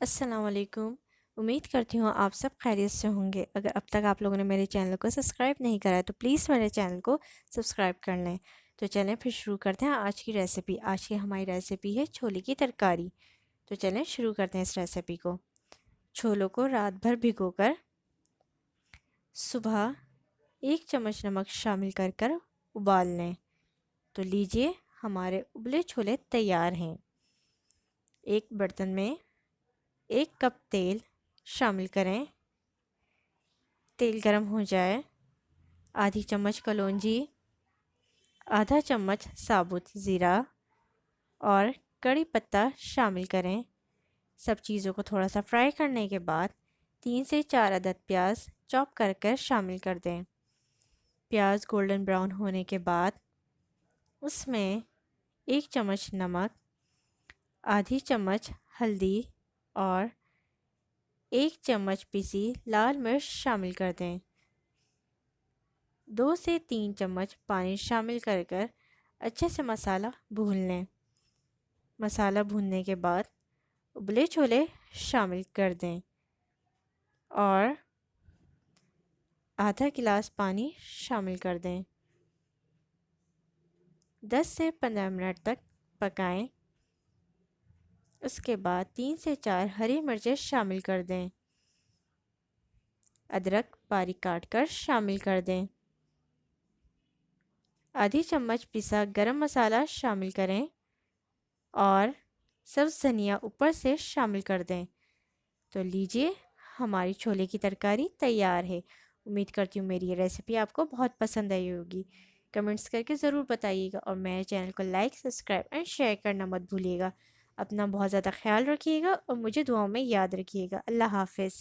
अस्सलाम वालेकुम। उम्मीद करती हूँ आप सब खैरियत से होंगे। अगर अब तक आप लोगों ने मेरे चैनल को सब्सक्राइब नहीं करा है तो प्लीज़ मेरे चैनल को सब्सक्राइब कर लें। तो चलें फिर शुरू करते हैं आज की रेसिपी। आज की हमारी रेसिपी है छोले की तरकारी। तो चलें शुरू करते हैं इस रेसिपी को। छोलों को रात भर भिगोकर सुबह 1 चम्मच नमक शामिल कर कर उबाल लें। तो लीजिए हमारे उबले छोले तैयार हैं। एक बर्तन में 1 कप तेल शामिल करें। तेल गरम हो जाए, आधी चम्मच कलौंजी, आधा चम्मच साबुत ज़ीरा और कड़ी पत्ता शामिल करें। सब चीज़ों को थोड़ा सा फ्राई करने के बाद 3 से 4 अदद प्याज चॉप कर कर शामिल कर दें। प्याज गोल्डन ब्राउन होने के बाद उसमें 1 चम्मच नमक, आधी चम्मच हल्दी और 1 चम्मच पिसी लाल मिर्च शामिल कर दें। 2 से 3 चम्मच पानी शामिल कर कर अच्छे से मसाला भून लें। मसाला भूनने के बाद उबले छोले शामिल कर दें और आधा गिलास पानी शामिल कर दें। 10 से 15 मिनट तक पकाएं। उसके बाद 3 से 4 हरी मिर्चें शामिल कर दें। अदरक बारीक काट कर शामिल कर दें। आधी चम्मच पिसा गरम मसाला शामिल करें और सब्ज़ धनिया ऊपर से शामिल कर दें। तो लीजिए हमारी छोले की तरकारी तैयार है। उम्मीद करती हूँ मेरी ये रेसिपी आपको बहुत पसंद आई होगी। कमेंट्स करके ज़रूर बताइएगा और मेरे चैनल को लाइक सब्सक्राइब एंड शेयर करना मत भूलिएगा। अपना बहुत ज़्यादा ख्याल रखिएगा और मुझे दुआओं में याद रखिएगा। अल्लाह हाफ़िज़।